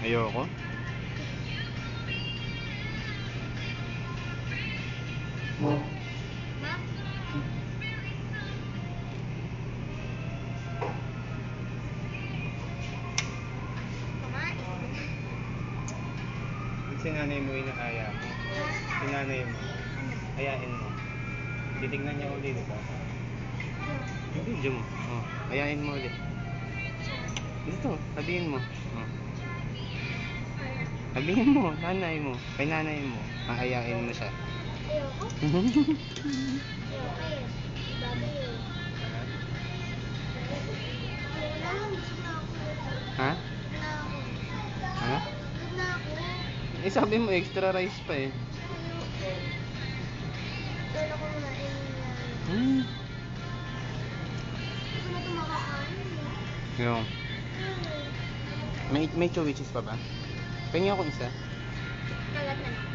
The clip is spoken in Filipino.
Ayoko. Ma? Kumain. Si nanay mo inahaya mo. Si nanay mo. Hayain mo. Titignan niya ulit, di ba? Yung video mo. Oh, hayain mo ulit. Dito, sabihin mo. Oh. Sabihin mo, nanay mo. Kay nanay mo. Hahayain mo siya. Ayoko. Ayoko eh. Bago yun. Wala lang, gusto na ako. Ha? Gusto na ako. Ha? Gusto na ako. Eh sabi mo extra rice pa eh. Ayoko. Kaya ko kumain yan. Gusto na ito makakain eh. Yung. May chewy cheese pa ba? Pengi ako isa. Kalat na lang.